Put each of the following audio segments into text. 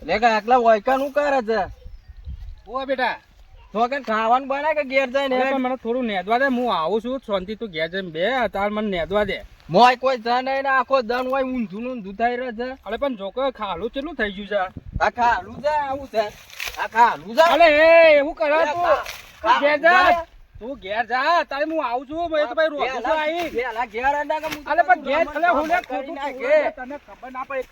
લેકા આટલા વાયકા નું કરે છે ઓ બેટા તો કે ખાવાનું બનાય કે ઘેર જાય ને પણ મને થોડું નેદવા દે હું આવું છું શાંતિ તું ઘેર જઈને બે તાર મને નેદવા દે મોય કોઈ છે નહીં ને આખો દન હોય ઊંધું ને ઊંધું થઈ રહ્યો છે અરે પણ જો કે ખાલું કેટલું થઈ ગયું છે આ ખાલું છે આવું છે આ ખાલું છે અલે એ એવું કરે તું ઘેર જા તું ઘેર જા તારે હું આવું છું મેં તો ભાઈ રોજ છું આઈ પેલા ઘેર આંડા કે અલે પણ ઘેર અલે હું ને ખોટું તને ખબર ના પડે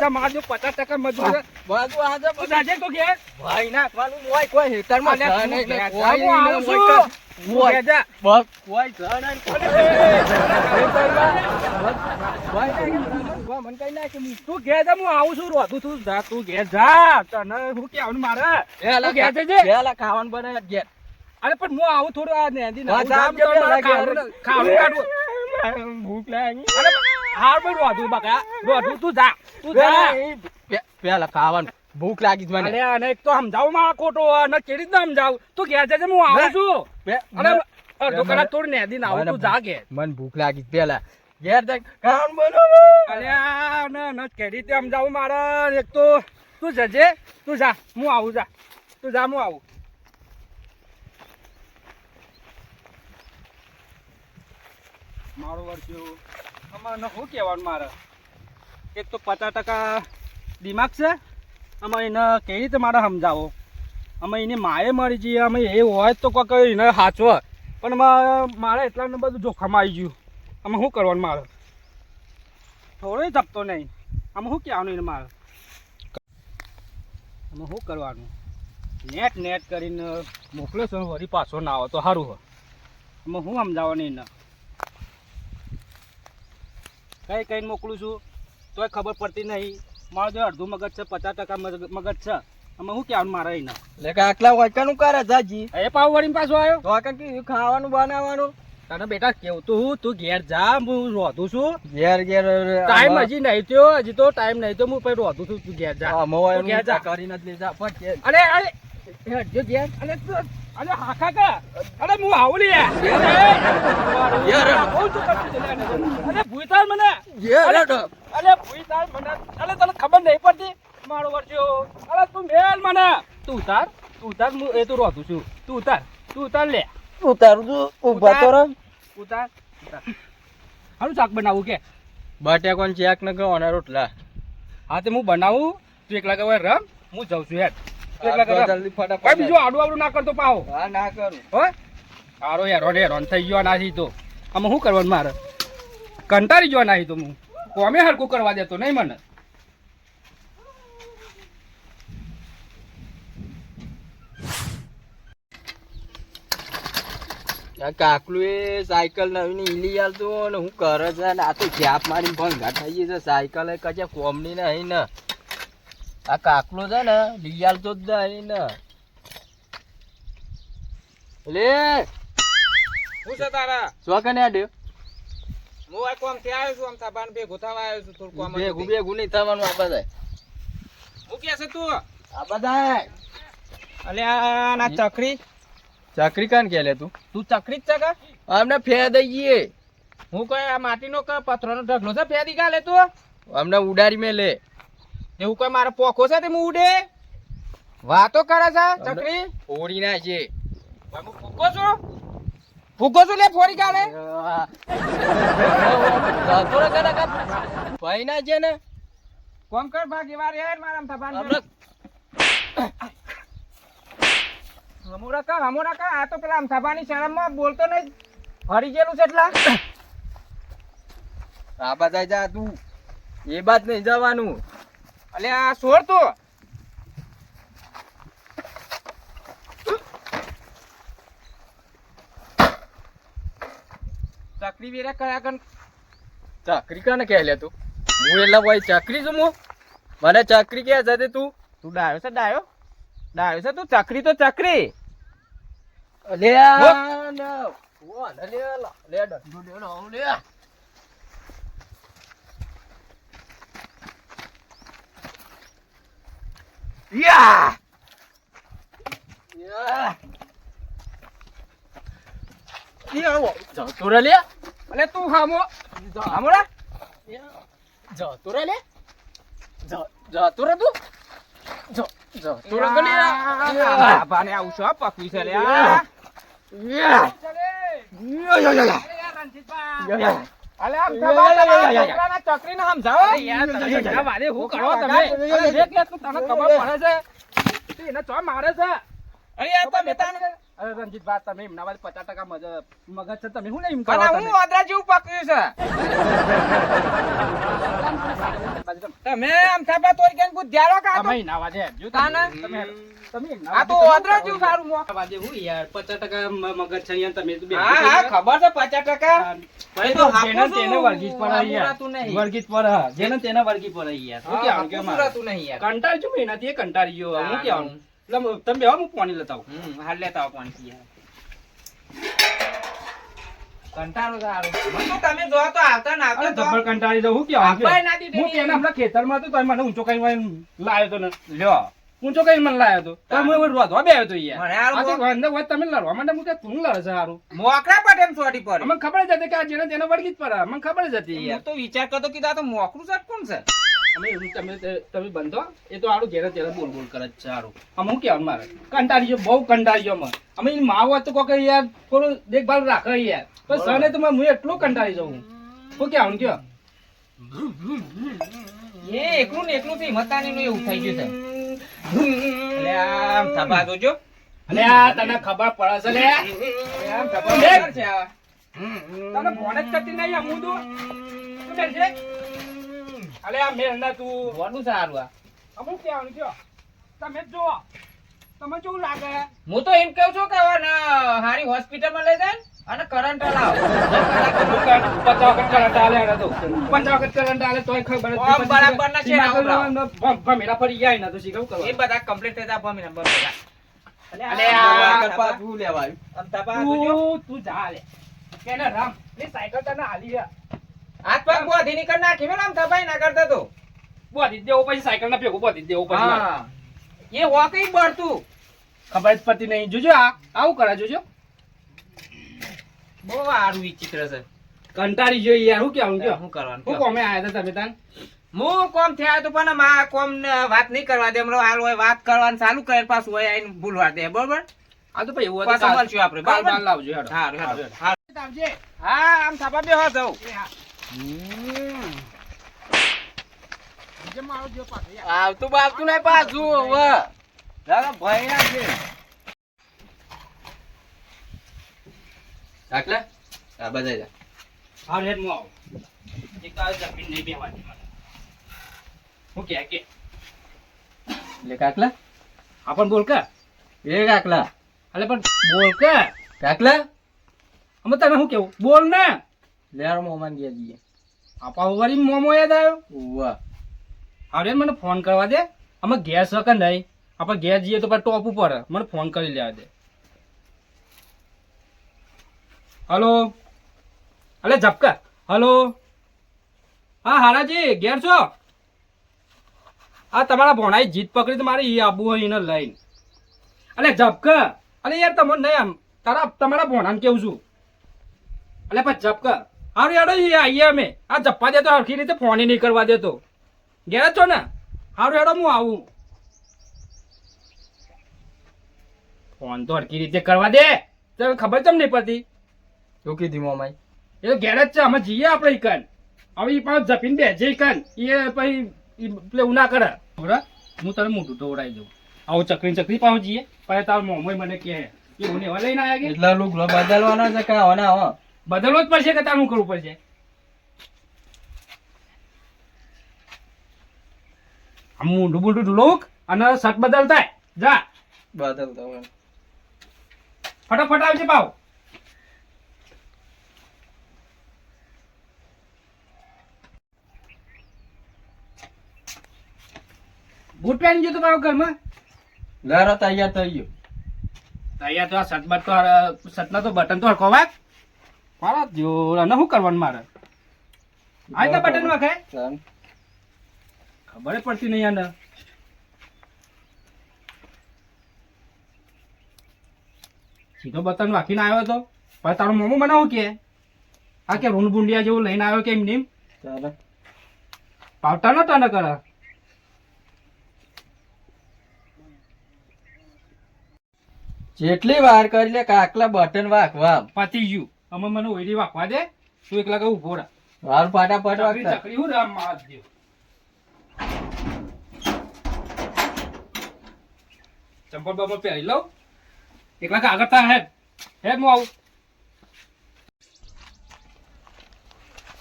તો મગજ મારજો 50% મજૂર બધું આજે તું જાજે તો ઘેર ભાઈ નાખવાનું હોય કોઈ હેતરમાં અલે છે નહીં ઘેર ને જા, હું આવું છું. તું ઘેર જા. બસ કોઈ છે નહીં મને કઈ નાખે તું ઘેર જા હું આવું છું રોધું તું જા તું ઘેર જા તને હું કેવાનું મારે તું ઘેર જજે પેલા ખાવાનું બનાવે ઘેર અરે પણ હું આવું થોડું આ નેદી હા, જામ કે પેલા ઘેર. ખાવાનું કાઢવું ભૂખ લાગી અરે હાર ભાઈ રોધું બકા રોધું તું જા પેલા ખાવાનું ભૂખ લાગી છે મને અરે અને એક તો સમજાવું મારા ખોટો અને કેવી રીતના સમજાવું તું ઘેર જજે હું આવું છું અરે અડધો કલાક થોડું નેદી ના આવું તું જા ઘેર મને ભૂખ લાગી છે પેલા ઘેર તક ખાવાનું બનાવો અરે આ ન કેવી રીતે સમજાવું મારે એક તો તું જજે તું જા હું આવું જા તું જા હું આવું મારું વર્ષું અમારે શું કહેવાનું મારે એક તો 50% દિમાગ છે અમે એને કેવી રીતે મારે સમજાવો અમે એને માએ મરી જઈએ અમે એ હોય તો કોઈ એને સાચવો પણ મારે એટલાને બધું જોખમ આવી ગયું અમે શું કરવાનું મારે થોડો ધપતો નહીં અમે શું કહેવાનું એને મારે અમે શું કરવાનું નેટ કરીને મોકલ્યો છે વળી પાછો ના આવે તો સારું હોય અમે શું સમજાવવાનું એને કઈ કઈને મોકલું છું તોય ખબર પડતી નહીં મારું જો અડધું મગજ છે 50% મગજ છે અમે શું કહેવાનું મારે એને લેકા આટલા વાયકાનું કરે જાજી એ પાવ વળીને પાછો આવ્યો તો આ કે ખાવાનું બનાવવાનું તને બેટા કેવું તું ઘેર જા હું રોધું છું ઘેર ઘેર ટાઈમ હજી નહીં થયો હજી તો ટાઈમ નહીં તો હું પછી રોધું છું તું ઘેર જા તું ઘેર જા કરીને જ લેજા ફટ ઘેર. અરે અરે જો ઘેર અરે તું અરે હા કાકા અરે હું આવું લે અરે ભૂતાર મને ઘેર હેડો. અરે ભૂતાર મને અરે તને ખબર નહીં પડતી મારો વર્ચ્યો અરે તું મેલ મને તું ઉતાર હું એ તું રોધું છું તું ઉતાર લે ઉતારું છું ઉભા તો રહો. ઉતાર હારું શાક બનાવું કે બટેકોન ચેક ન કરો અને રોટલા હા તે હું બનાવું તું એકલા કહેવાય રમ હું જઉં છું યાર તું એકલા કહેવાય જલ્દી ફટાફટ ભાઈ બીજું આડું ના કરતો પાવો હા ના કરું હો સારો હેરોન થઈ ગયો નાસી તો આમાં શું કરવાનું મારે કંટાળી ગયો નાસી તો હું કોમે હરકું કરવા દેતો નહીં મને આ કાકલું એ સાયકલ નવી ની ઈલી આલતો ને હું કરે છે ને આ તો ઝાપ મારીને ભંગા થઈ ગઈ છે સાયકલ એ કજે કોમની નહીં ને આ કાકલો છે ને લઈ આલતો જ નહીં ને લે શું છે તારા શું કને આડ્યો હું આ કોમ થી આવ્યો છું આમ સાબાન ભેગું થવા આવ્યો છું થોડું કોમ ભેગું નહીં થવાનું આ બધા હું કે છે તું આ બધા અલ્યા ના ચકરી ચકરી કાન કે લે તું ચકરી જ છે કે અમને ફે દઈ ગઈએ હું કઈ આ માટીનો કે પથ્થરનો ઢગલો છે ફેદી ગાલે તું અમને ઉડાડી મેં લે એવું કઈ મારો પોખો છે તે હું ઉડે વાતો કરે છે ચકરી ઓરી ના છે હું ફૂગો છું લે ફોરી ગાલે ભાઈ ના છે ને કોમ કર ભાગી વાર યાર મારામ થબાન હમુરા કા આ તો પેલા આમ થબાની શરમમાં બોલતો નહીં હરી ગયેલું છે એટલા આ બધા જા તું એ બાદ નહીં જવાનું અલે આ સોર તું ચકરી વેરા કયા કન ચકરી કાને કહે લે તું હું એટલે ભાઈ ચકરી છું હું મને ચકરી કે છે તું ડાયો છે તું ચકરી તો ચકરી લે લે યા જતો રે લે અલે તું હામોરા જતો રે લે જતો રે તું જો બાબાને આવું શું પકવી છે લે આ? અલે આમ છોકરાના ચકરીને સમજાવો. યાર તમે વારે હું કરો તમે? અરે દેખ લે તું, તને ખબર પડે છે તું એને ચો મારે છે? અરે યાર તમે તાને અરે રણજીતભાઈ તમે એમના વાત 50% મગજ છે, તમે હું નહીં એમ કરો? હું ઓદરા જેવું પકવ્યું છે. તમે આમ થાપા તોય કેમ ગુધ્યારો કા તમે નાવા દે જો તાને તમે આ તો ઓદરા જેવું સારું મોકવા દે હું યાર 50% મગજ છે યાર તમે તો બે. હા ખબર છે 50%. ભાઈ તો જેને તેને વર્ગીત પર યાર વર્ગીત પર જેને તેને વર્ગી પર યાર હું કે આમ કે મારાતું નહીં યાર કંટાળ જો મહિનાથી કંટાળી ગયો હું કે આમ તમે બેવા હું પાણી લેતા આવું. હાલ લેતા આવો પાણી યાર. કંટાળો સારું મને તો તમે જો તો આવતા ના આવતા જબર કંટાળી દઉં હું કે આમ હું કે આપણા ખેતરમાં તો તમે મને ઊંચો કઈ લાવ્યો તો ને લ્યો ઊંચો કઈ મને લાવ્યો તો તમે રોધવા બેહ્યો તો યાર આ તો અંદર હોય તમે લડવા માટે હું કે તું લડે છે સારું મોકરા પર એમ છોડી પર મને ખબર જ હતી કે આ જેને તેને વળગી જ પર મને ખબર જ હતી યાર. તો વિચાર કરતો કે આ તો મોકરું છે કોણ છે? અમે તમે બંધો એ તો આડું ઘેરે ઘેરે બોલ બોલ કરે છે સારું. અમે હું કહેવાનું મારે કંટાળી ગયો બહુ કંટાળી ગયો અમે એની માં હોત તો કોઈ યાર થોડું દેખભાલ રાખે યાર પણ સને તો હું એટલું કંટાળી જાઉં શું કહેવાનું કયો એ એકલું ને એકલું થી મતાની નું એવું થઈ ગયું છે. એટલે આમ થપા દોજો અલે આ તને ખબર પડે છે લે આમ થપા છે આ તને ફોન જ કરતી નહીં આ મુદુ તું બેસે. અલે આ મેરના તું વડું સારું આ અમુક કહેવાનું કયો તમે જ જો તમે કેવું લાગે? હું તો એમ કહું છું કે હારી હોસ્પિટલમાં લઈ જાય અને કરંટ લાવ 50 વખત કરંટ આલે એને તો 50 વખત કરંટ આલે તોય ખબર નથી બરાબર ના છે ભમેરા ફરી જાય ને તો શીખવું કરો એ બધા કમ્પ્લીટ થઈ જા ભમેરા બરાબર. અલે આ કરપા તું લેવા અન તપા તું જા લે કેને રામ એ સાયકલ તને હાલી હાથ પગ બોધી ની કર નાખી મે આમ થપાઈ ના કરતો તો બોધી દેવો પછી સાયકલ ના ભેગો બોધી દેવો પછી હા એ વાકઈ બળતું ખબર જ પડતી નહીં. જોજો આ આવું કરે જોજો બહુ સારું વિચિત્ર છે. કંટાળી જોઈ યાર હું કેવું કે શું કરવાનું હું કોમે આયા હતા તમે તાન હું કોમ થયા તો પણ માં કોમ વાત નહીં કરવા દે હમણાં હાલ હોય વાત કરવાનું ચાલુ કરે પાછું હોય આઈને ભૂલવા દે બરોબર. આ તો ભાઈ એવું હતું મળશું આપણે બાર લાવજો હેડો હારું હેડો આવજે. હા આમ થાપા બેહો જાવ આવતું બાવતું નહીં પાછું હવે દાદા ભય ના છે આટલે આ બજાઈ જા હા રેડ મો આવ એક આ જમીન નહીં બેવાની હું કે લે કાકલા આપણ બોલ કે એ કાકલા અલે પણ બોલ કે કાકલા અમે તને શું કેવું બોલ ને લેર મોમાન ગયા જઈએ આપા વરી મોમો યાદ આવ્યો વાહ હવે મને ફોન કરવા દે અમે ગેસ વખત નહીં આપણે ઘેર જઈએ તો ટોપ ઉપર મને ફોન કરી લેવા દે. હલો અલે ઝપકા હલો હા હારાજી ઘેર છો? આ તમારા ભોણાઈ જીત પકડી તો મારે ઈ આબુ હોય એને લઈને અલે ઝપકા અલે યાર તમને નહીં આમ તમારા ભોણાને કેવું છું અલે પણ ઝપકા હારું યાર આવીએ અમે આ જપ્પા દે તો હરખી રીતે ફોન નહીં કરવા દેતો ઘેર છો ને હારું હેડો હું આવું ફોન તો હરકી રીતે કરવા દે તને ખબર ચમ નહીં પડતી શું કીધી મોમાઈ એ તો ઘેર જ છે અમે જઈએ આપણે ઈકન હવે એ પાછું જપીને બે જે ઈકન એ પછી પેલું ના કરે બરાબર હું તને મોટું દોડાવી દઉં આવું ચકરી પાછું જઈએ પછી તારો મોમોય મને કહે કે હું એવા લઈને આવ્યા કે એટલા લોકો બદલવાનો છે કે હોના બદલવો જ પડશે કે તારું કરવું પડશે આમ મૂંઢું બૂંઢું ઢુલોક અને શર્ટ બદલતા જા બદલતા હોય ફટાફટ આવજે પાવ બૂટ પહેરી ગયો તો પાવ ઘરમાં લારો તૈયાર થઈ ગયો તૈયાર તો આ શર્ટ બટ તો શર્ટના તો બટન તો હરખો વાગ મારા જોરાને શું કરવાનું મારે આજના બટન વાગે ખબર પડતી નહીં આને સીધો બટન વાંકીને આવ્યો હતો પણ તારો મોમો બનાવો કે આ કે રૂન બુંડિયા જેવું લઈને આવ્યો કે એમ નીમ પાવટા નો ટન કરે જેટલી વાર કરી લે કાકલા બટન વાગવા પતી ગયું અમે મને ઓયડી વાપવા દે તું એકલા કે ઉભો રહે વાર ફટાફટ ચકરી વાગતા ચકરી હું રામ મહાદેવ ચંપલ બપલ પહેરી લઉં એકલા કે આગળ થા હેડ હેડ હું આવું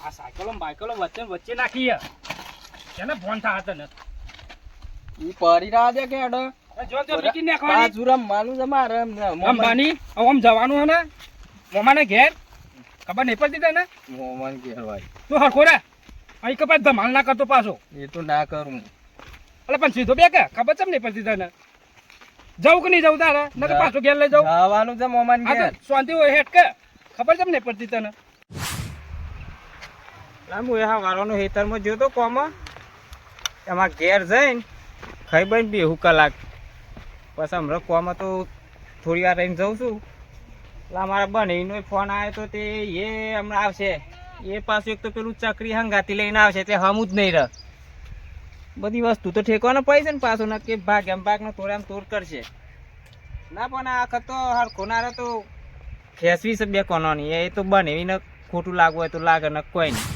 આ સાયકલો બાયકલો વચ્ચે વચ્ચે નાખી એને ફોન થા તને ઈ પડી રહ્યા છે કે અડો જો જો બીકી નાખવાની પાછું રમવાનું છે મારે અંબાની આમ જવાનું હે ને મોમાને ઘેર ખબર નહીં પડતી તને મોમન કહેવાય તું હરખો રે અહીં કપાસ ધમાલ ના કરતો પાછો એ તો ના કરું એટલે પણ સીધો બે કે ખબર ચમ નહીં પડતી તને જવું કે નહીં જવું તારે ન કે પાછો ઘેર લઈ જાઉં જવાનું છે મોમન હા ઘેર તો શાંતિ હોય હેઠ કે ખબર ચમ નહીં પડતી તને હું એ વાળાનો હેતરમાં જોયો તો કોમાં એમાં ઘેર જઈને ખાઈ બઈને બેહું કલાક પછી હમણાં કોમાં તો થોડી વાર રહીને જઉં છું એટલે અમારા બહેનનો ફોન આવ્યો તો તે એ હમણાં આવશે એ પાછું એક તો પેલું ચકરી હંગાતી લઈને આવશે એટલે હમું જ નહીં રહ બધી વસ્તુ તો ઠેકવાનો પૈસે ને પાછું નક્કી ભાગ એમ ભાગનો તોડ એમ તોડ કરશે ના પણ આ વખત તો હરખોનારો તો ખેંચવી છે બે કોનોની એ તો બનેવીને ખોટું લાગવું હોય તો લાગે ને કોઈ નહીં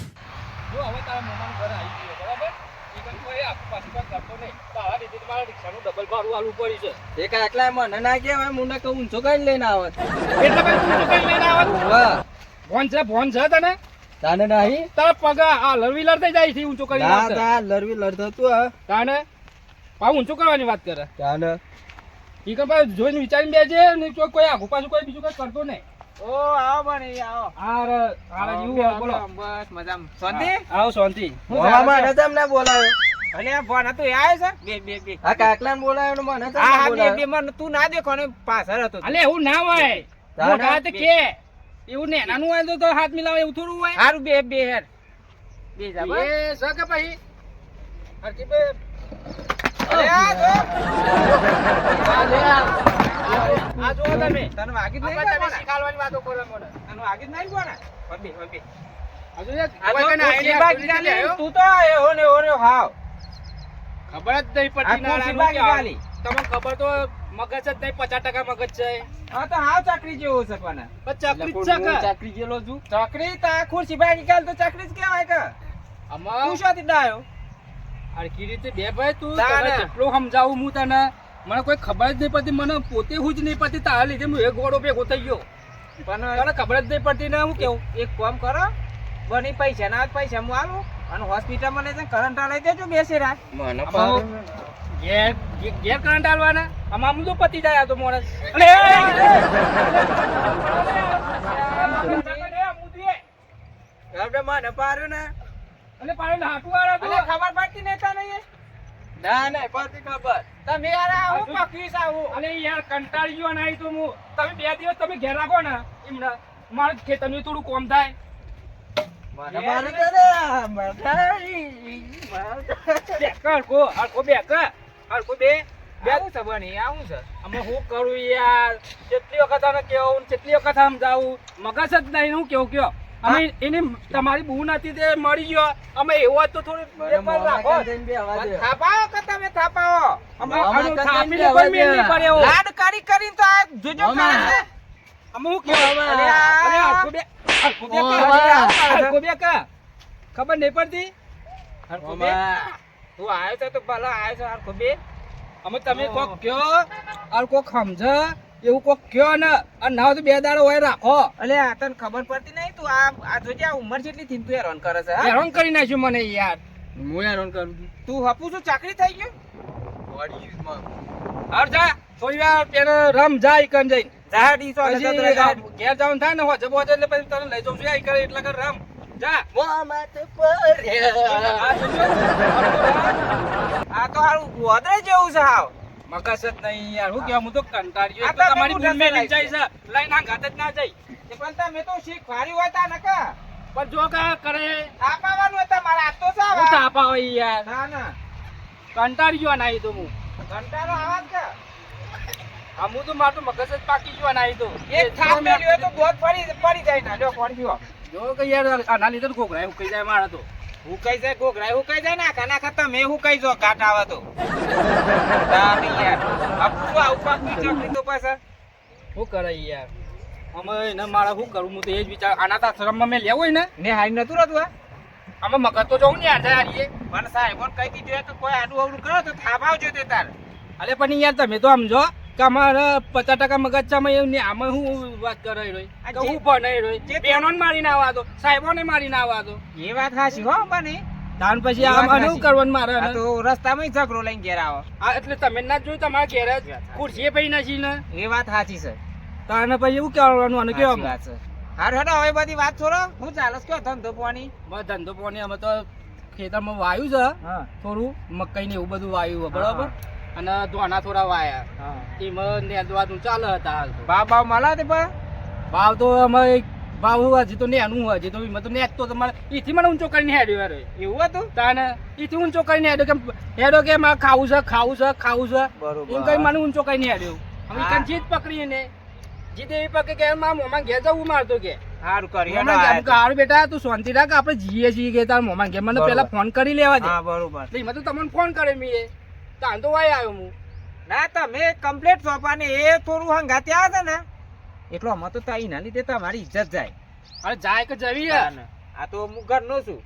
જો હવે તારા મોમાનું ઘર આવી ગયો બરાબર એ કંઈ કોઈ આખું પાછું કાંઈ કરતો નહીં તારા લીધે મારા રિક્ષાનું ડબલ ભાડું આલવું પડી છે એ કાકલા મને ના કહેવાય મુંડે કહું ઊંચો કઈ લઈને આવત એટલે ભાઈ તું તો કઈ લઈને આવત વાહ ફોન છે તને તાને નહીં તારા પગા આ લરવી થઈ જાય છે ઊંચો કરી ના તા લડવી લડતો તું હા તાને પાછું ઊંચો કરવાની વાત કરે તાને ઈ કઈ ભાઈ જોઈને વિચારીને બેજે ને કોઈ આખું પાછું કોઈ બીજું કઈ કરતો નહીં ઓ આવો બને આવો આરે જીવું બોલો બસ મજામાં શાંતિ આવો શાંતિ મોમા મને તમને બોલાયો અલે આ ફોન હતો એ આવ્યો છે બે આ કાકલાને બોલાયો ને મને તમને હા બે બોલાયો બે મને તું ના દેખો ને પાછળ હતો અલે એવું ના હોય તારે મોઢા તે કે એવું ને નાનું હોય તો હાથ મિલાવે એવું થોડું હોય હારું બે હેર બે જા બસ એ સકે ભાઈ હરકી બે અરે આ જો આ જો તમે તને વાગી જ નહીં તમે કોને શીખાડવાની વાતો કરો મને તને વાગી જ નહીં કોને વબી હજુ એક આ કોઈ કને તો આઈડિયા બાકી ગાલી તું તો એવો ને ઓરે હાવ ખબર જ નહીં પડતી આ ના ખુરશી બાકી ગાલી તમને ખબર તો મગજ જ નહીં 50% મગજ છે હા તો હાવ ચાકરી જેવો છે પણ પણ ચકરી જ છે કે ચાકરી જેલો છું ચાકરી તા ખુરશી બાકી ગાલ તો ચાકરી જ કહેવાય કે આમાં તું શોથી ડાયો આરકી રીતે બે ભાઈ તું તાને. તને જેટલું સમજાવું હું તને મને કોઈ ખબર જ નહીં પડતી મને પોતે હું જ નહીં પડતી તારા લીધે હું એક ગોળો ભેગો થઈ ગયો પણ તને ખબર જ નહીં પડતી ને હું કેવું એક કામ કરો બની પૈસા ના પૈસા હું આલું અને હોસ્પિટલમાં લઈ જઈને કરંટ લઈ દેજો બેસી રાત મને આમાં ઘેર કરંટ આલવાના આમાં આમ તો પતી જાય આ તો મોણસ આપણે મને પાડ્યું ને અલે પાડે હાટુ વાળા અલે તો ખબર પડતી નહીં તને ના ના પડતી ખબર તમે યાર આવું પકવીશ આવું અલે યાર કંટાળી ગયો ના તો હું તમે 2 દિવસ તમે ઘેર રાખો ને એમના મારે ખેતરનું થોડું કોમ થાય મને મારું તો ને બે કર કો હરકો બે કર હરકો બે આવું છે બની આવું છે અમે હું કરું યાર કેટલી વખત આને કેવું કેટલી વખત સમજાવું મગજ જ નહીં હું કેવું કયો અમે એની તમારી બહુ નથી તે મળી ગયો અમે એવો જ તો થોડું એક વાર રાખો થાપાવો કે તમે થાપાવો અમે મામા આનું કદાચ થાપીને બે કોઈ મેળ વાગ્યા. નહીં પડે એવો. લાડ કરી કરીને તો આ જોજો મામા. કરે છે. અમે હું કેવું મામા. અરે આ હરકો બે મામા. હરકો બે કા ખબર નહીં પડતી હરખો બે. તું આવ્યો છે તો ભલે આવ્યો છે હરખો બે અમે તમે કોક કયો আর કોક સમજ એવું કોક કયો ને અને ના હોય તો 2 દાડો હોય રાખો અલે આ તને ખબર પડતી નહીં તું આ જોજે આ ઉંમર જેટલી થઈને તું હેરાન કરે છે હા? હેરાન કરી નાખ્યું મને યાર હું હેરાન કરું છું તું હપુ છું ચાકરી થઈ ગયું હાર જા થોડી વાર પેલો રમ જા ઈકન જઈને ઝાડી તો પછી જતો રહે, ઝાડ. ઘેર જવાનું થાય ને હો જબો એટલે પછી તને લઈ જાઉં છું ઈ કરે એટલે કર રમ જા આ જોજો. આ તો હારું ગોદરે જેવું છે હાવ મગજ જ નહીં યાર હું કેવા હું તો કંટાળ્યો આ એક તો તો તમારી મોટા બૂન મેલી લાગે. જાય છે લઈને આ ઘાત જ ના જાય તે પણ તમે તો શીખવાડ્યું હોય તા નકા પણ જો કા કરે થાપાવાનું હતા મારા હાથ તો હું સાવ તાપા હોય યાર ના ના કંટાળી ગયો ના તો હું ઘંટાનો આવાજ કે આ હું તો મારું મગજ જ પાકી ગયો ના તો એક થાપ મેલ્યો હોય તો ગોદ પડી જાય ના લ્યો કોણ પીવો જો કે યાર આના લીધે ઘોઘરાય હું કહી જાય મારા તો હુકાઈ જાય ગોગરાય હુકાઈ જાય ના કાના ખાતા મેં હુકાઈ જો ઘાટ આવે તો તારી યાર આ પૂરો આવું પાક ની ચકરી તો પાછા શું કરે યાર અમે એને મારે શું કરું હું તો એ જ વિચાર અનાથ આશ્રમમાં મેં લેવું હોય ને ને હારી નતું રહેતું આ અમે મગજ તો જવું ને યાર હારીએ મને સાહેબ કઈ દીધું કે કોઈ આડું અવડું કરો તો થાપ આવજો તે તાર અલે પણ યાર તમે તો સમજો કે અમારે 50% મગજ છે અમે આમાં શું વાત કરે રહ્યો કે હું ભણાઈ રહ્યો બહેનોને મારીને આવવા દો સાહેબોને મારીને આવવા દો એ વાત હાચી હો બને તાન પછી આમાં શું કરવાનું મારે આ તો રસ્તામાં ઝઘડો લઈને ઘેર આવો આ એટલે તમે ના જોયું તમારા ઘેર જ ખુરશીએ પડી નથી ને એ વાત સાચી છે તાને પછી એવું કહેવાનું અને સાચી કેવું વાત છે હારું હેડો હવે બધી વાત છોડો હું ચાલસ કયો ધંધો પાણી બસ ધંધો પાણી અમે તો ખેતરમાં વાયું છે હા થોડું મકાઈ ને એવું બધું વાયું છે બરાબર અને ધોના થોડા વાયા હા એમાં નેદવાનું ચાલે હતા હાલ તો બાવ મળા તે પા ભાવ તો અમે ભાવ હજી તો નેનું હજી તો એમાં તો નેત તો તમારે એથી મને ઊંચો કરીને હેડ્યો યાર એવું હતું તાને એથી ઊંચો કરીને હેડ્યો કે મારે ખાવું છે ખાવું છે ખાવું છે બરોબર એમ કઈ મને ઊંચો કરીને હેડ્યો અમે કાન જીત પકડીને જીત એવી પકડી કે મારા મોમાં ઘેર જવું મારતો કે હારું કરી હારું બેટા તું શાંતિ રાખ આપણે જીએ છીએ કે તાર મોમાં ઘેર મને પેલા ફોન કરી લેવા દે હા બરોબર એટલે એમાં તો તમને ફોન કરે મેં તાન તો વાય આવ્યો હું ના તમે કમ્પ્લીટ સોપાને એ થોડું હંગાતે આવે છે ને એટલો અમે તો તાઈ ના લીધે તમારી ઇજ્જત જાય અરે જાય કે જવી યાર આ તો હું ઘરનો છું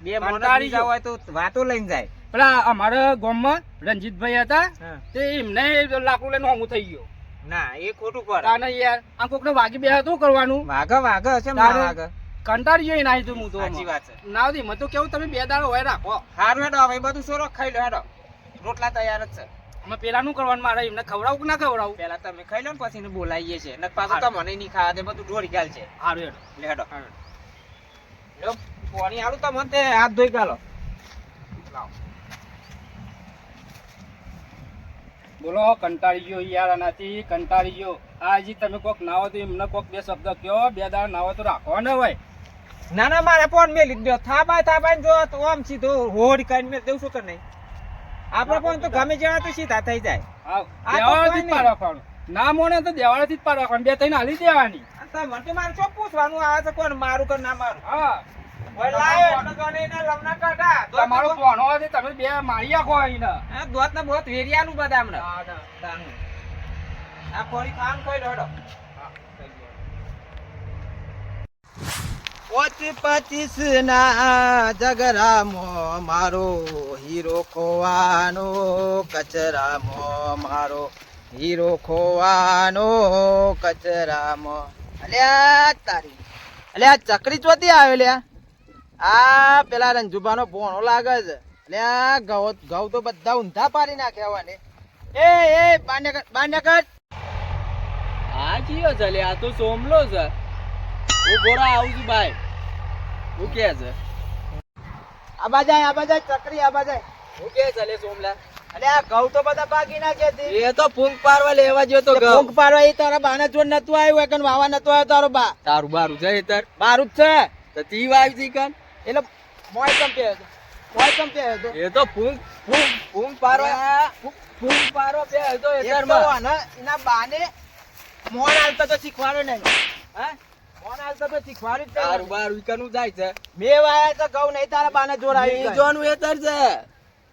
બે કંટાળી મોટા જાવ હોય તો વાતો લઈને જાય પેલા અમારા ગામમાં રંજીતભાઈ હતા હા. તે એમને લાકડું લઈને હોમું થઈ ગયો ના એ ખોટું પડે તાને યાર આ કોકને વાગી બે હતું કરવાનું વાઘ હશે ને તારે વાઘ કંટાળી ગયો નાહી તું હું તો સાચી વાત છે ના દી મને તો કેવું તમે બે દાડો હોય રાખો હારું હેડો હવે બધું સોરો ખાઈ લો હેડો રોટલા તૈયાર જ છે અમે પેલાનું કરવાનું મારે એમને ખવડાવું કે ના ખવડાવું પેલા તમે ખાઈ લો ને પછી એને બોલાવીએ છે ને પાછું તો મને નહીં ખાવા દે બધું ઢોળી ગાલ છે સારું હેડો લે હેડો લો પાણી આલું તો મને તે હાથ ધોઈ ગાલો બોલો કંટાળી ગયો યાર આનાથી કંટાળી ગયો આ હજી તમે કોક ના હોય તો એમને કોક બે શબ્દ કયો બે દાડા ના હોય તો રાખવા ને હોય ના ના મારે ફોન મેલી દો થાપાય જો તો આમ સીધો હોડ કાઢી મેં દેવું શું કર નહીં આપણે ફોન તો ગમે જેવા તો સીધા થઈ જાય હા આ તો દેવાળાથી જ કોઈ પાર રાખવાનું ના મોને તો દેવાળાથી જ પાર રાખવાનું બે થઈને હાલી દેવાની મને તો મારે શું પૂછવાનું આવે છે કોણ મારું કે ના મારું હા તમારો તમારો ભણો હોય તમે બે મારી આખો આઈને દોત ને બહુ વેરિયાનું બધા હમણાં આ ફોડી કામ કોઈ લોડો પચીસ ના જગરામો મારો હીરો ખોવાનો કચરામો મારો હીરો ખોવાનો કચરામો અલ્યા તારી અલ્યા ચકરી ચોથી આવે લ્યા આ પેલા રંજુબાનો ભોણો લાગે છે અલ્યા ઘઉં તો બધા ઊંધા પાડી નાખ્યા ને એ બાન્યકર હા કયો છે લ્યા તો સોમલો છે હું બોરા આવું છું ભાઈ હું કે છે આ બાજાય ચકરી આ બાજાય હું કે છે લે સોમલા અરે આ ઘઉં તો બધા બાકી નાખે એ તો ફૂંક પારવા લેવા ગયો તો ફૂંક પારવા એ તારા બાના જોડ નતું આવ્યું કન વાવા નતું આવ્યો તારો બા તારું બારું છે એ તાર બારું જ છે તો તી વાવી તી કન એટલે મોય કંપે હતો એ તો ફૂંક પારવા બે હતો એ તાર માં એના બાને મોણ હાલતા તો શીખવાડે નહીં હા મોણ હાલતા તો શીખવાડ્યું જ તારું બારું કનું જાય છે મે વાયા તો ઘઉં નહીં તારા બાના જોડ આવી જોનું એ તાર છે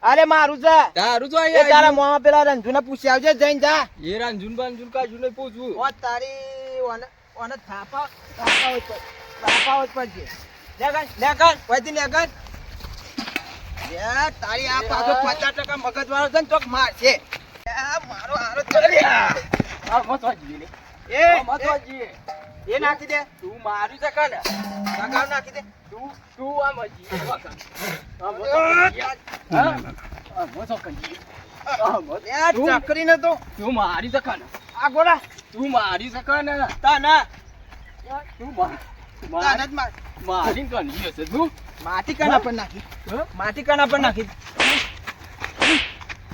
અરે મારું છે તારું તો એ તારા મોમાં પેલા રંજુ ને પૂછી આવજે જઈને જા એ રંજુન બાંજુન કાજુ ને પૂછવું ઓ તારી ઓને થાપા જ પડશે લેગન વૈતી લેગન યાર તારી આ પાછો 50% મગજ વાળો છે ને તો મારશે મારો હારો ચાલે આ મતવાજી લે એ મતવાજી એ નાખી દે તું મારી છે કને કાકા નાખી દે તું આ મજી ચકરીને તો તું મારી સકાને આ ગોડા તું મારી સકાને તાના તું મારી કની હશે તું માટી કના પર નાખી માટી કના પર નાખી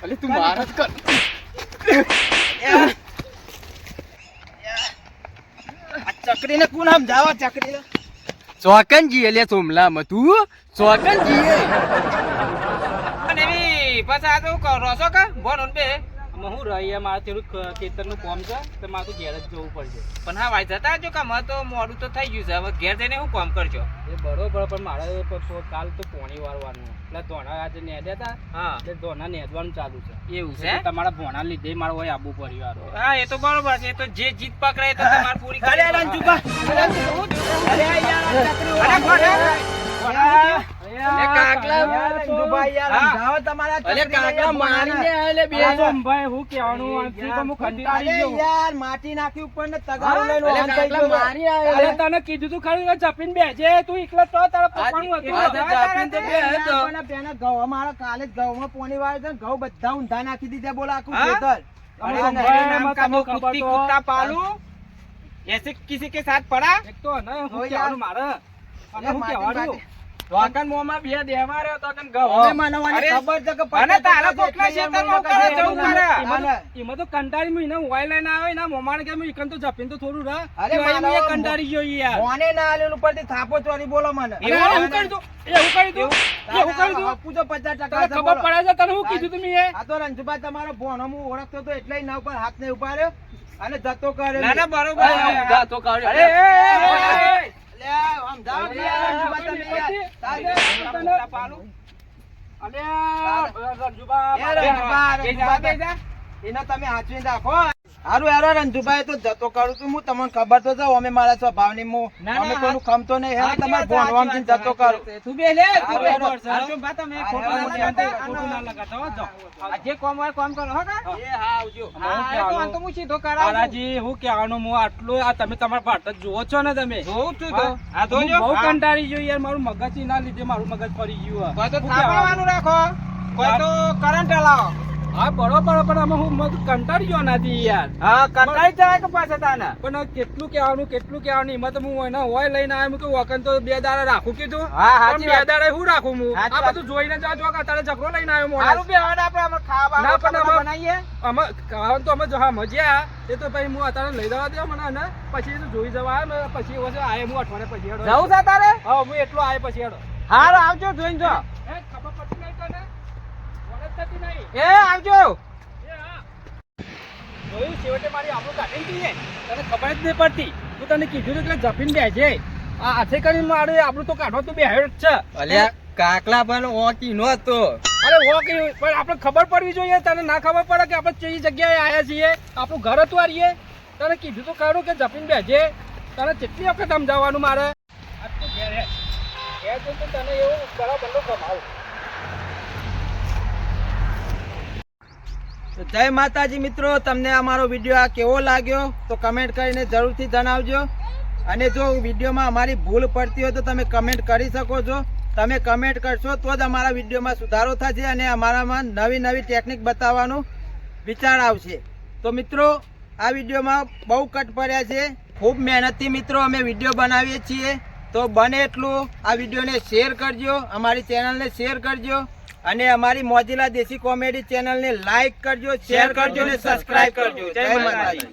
અલે તું માર જ કર આ ચકરીને કોણ આમ જાવા ચકરીને ચોકનજી એટલે સોમલામાં તું ચોકનજી અને એવી પાછા આ તો રોસો કા બોન બે હું રહી મારે તેરું ખેતરનું કામ છે તો મારે તો ઘેર જ જવું પડશે. પણ હા ભાઈ જતા જો કામ તો મોડું તો થઈ ગયું છે, હવે ઘેર જઈને શું કામ કરજો? એ બરોબર, પણ મારે કાલ તો પોણી વાળવાનું એટલે ધોણા આજે નેદ્યા હતા. હા એટલે ધોણા નેદવાનું ચાલુ છે. એવું છે? એટલે તમારા ભોણા લીધે મારે હોય આબુ પરિવાર. હા એ તો બરોબર છે, એ તો જે જીત પકડાય તો તમારે પૂરી કરી. અરે રંજુભા, કાકલા મારીને આલે બે ભાઈ હું કહેવાનું આથી તો હું કંટાળી ગયો. યાર માટી નાખી ઉપર ને તગારો લઈને ઓન થઈ ગયો. મારી અરે તને કીધું તું ખરી જપીને બેજે, તું એકલો તો તારે પકડવું હતું. પેલા ઘઉં અમારા કાલે જ ઘઉંમાં પોણી વાળે છે, ઘઉં બધા ઊંધા નાખી દીધા, બોલો આખું હા? ખેતર. અરે नाम भाई, का मैं वो खबर कुत्ती तो- कुत्ता पालू ऐसे किसी के साथ पड़ा? એક તો ને હું હોય કહેવાનું યાર. મારે અને હું માટી કહેવાનું માટી. વાકન મોમાં બે દેવા રહ્યો તો કન હવે મનવાની અરે, ખબર છે કે અને તારા પચાસ કોકના એટલે ખેતરમાં યાર મને ઉકાળે જવું કહેવાનું કરે. ના. હાલે. એમાં તો કંટાળી હું એને મોબાઈલ લઈને આવ્યો એના મોમાને કે હું ઈકન તો જપીને તો થોડું રહ અરે કે ભાઈ મારા હું એ કંટાળી ગયો યાર. મોને ના આલેલું ઉપરથી થાપો ચોરી બોલો મને. અરે એવું કરી દઉં, એવું કરી દઉં, એવું કરી દઉં. આપું તો 50% તને છે, ખબર બોલો. પડે છે તને હું કીધું તું મેં એ? આ તો રંજુભા તમારો ભોણો હું ઓળખતો તો એટલે ના ઉપર હાથ ને ઉપાડ્યો અને જતો કર્યો. ના ના બરોબર અરે, છે. ઊંધા તો કાઢ્યો. અરે, એ, એ, એ. લે, સમજાવો કે યાર, રંજુભા તમે યાર. તારે कुत्ता पालू અલ્યા, રંજુબા, એ રંજુભા, એ રંજુભા જા, એ જા. એને તમે હાચવીને રાખો. હારું યાર, રંજુભાઈ તો જતો કરું છું હું, તમને ખબર તો છે અમે મારા સ્વભાવની હું ના, ના, અમે કોઈનું ખમતો નહીં. સાચી તમારે વાત છે, ભોણવામથી સાચી જતો વાત કરું. છે. તું બે લે, તું બે. બરોબર છે. હાચું બા તમે ખોટું હા, ના હા, લગાડતા, ખોટું ના અને લગાડતા હો, જાઓ. આ જે કોમ હોય કોમ કરો હો કા? એ હા, આવજો. હા, એ તો આ તો હું સીધો કરાવું છું. બાલાજી, હું કહેવાનું હું આટલું આ તમે તમારા ભારત જુઓ છો ને તમે જોઉં છું તો. હા? આ જોજો. હું બહુ હા. કંટાળી ગયો યાર, મારું મગજ ના લીધે મારું મગજ ફરી ગયું કોઈ તો હું કહેવાનું? થાપવાનું રાખો, કોઈ તો કરંટ હલાવો. હા બરોબર, પણ આમાં હું મગજ કંટાળી ગયો નાથી યાર. હા, કંટાળી જાય કે પાછા તાને? પણ કેટલું કહેવાનું એમાં તો હું એના હોય લઈને આવ્યો કે વકન તો 2 દાડા રાખું કીધું. હા, પણ સાચી 2 વાત. દાડા હું રાખું હું? સાચી આ વાત. બધું જોઈને જ આ અત્યારે ઝઘડો લઈને આવ્યો મોડા. હારું બે હવે આપણે આમાં ખાવા ના, પણ બાવા આમાં- બનાવીએ. અમે ખાવાનું તો અમે હા મજ્યા એ તો પછી હું અત્યારે લઈ જવા દે મને અને પછી એ તો જોઈ જવા આવ્યો ને પછી એવું છે આયે હું અઠવાડિયે પછી હેડો. જવું છે તારે? હા હું એટલો આયે પછી હેડો. હારું આવજો, જોઈને જો. એ ખબર પડતી નહીં તને? વરસ થતી નહીં. એ આવજો. એ હા. જોયું છેવટે મારી આબરૂ કાઢી દીધી ને? તને ખબર જ નહીં પડતી. હું તને કીધું હતું એટલે જપીને બેસજે. આ હાથે કરીને મારે આબરૂ તો કાઢવા તો બેહ્યો જ છે. અલ્યા કાકલા પણ ઓકી નો હતો. અરે હો કે પણ આપણે ખબર પડવી જોઈએ. તને ના ખબર પડે કે આપણે કઈ જગ્યાએ આવ્યા છીએ? આપણું ઘર હતું આ રીએ. તને કીધું તો ખરું કે જપીને બેસજે. તને કેટલી વખત સમજાવવાનું મારે? આજ તો ઘેર હે. ઘેર જઈને તો તને એવું બરાબર ગમાવું. તો જય માતાજી મિત્રો, તમને અમારો વિડીયો આ કેવો લાગ્યો તો કમેન્ટ કરીને જરૂરથી જણાવજો. અને જો વિડીયોમાં અમારી ભૂલ પડતી હોય તો તમે કમેન્ટ કરી શકો છો. તમે કમેન્ટ કરશો તો જ અમારા વિડીયોમાં સુધારો થશે અને અમારામાં નવી નવી ટેકનિક બતાવવાનો વિચાર આવશે. તો મિત્રો આ વિડીયોમાં બહુ કટ પડ્યા છે. ખૂબ મહેનતથી મિત્રો અમે વિડીયો બનાવીએ છીએ. તો બને એટલું આ વિડીયોને શેર કરજો, અમારી ચેનલને શેર કરજો અને અમારી મોજીલા દેશી કોમેડી ચેનલને લાઈક કરજો, શેર કરજો અને સબસ્ક્રાઇબ કરજો. જય માતાજી.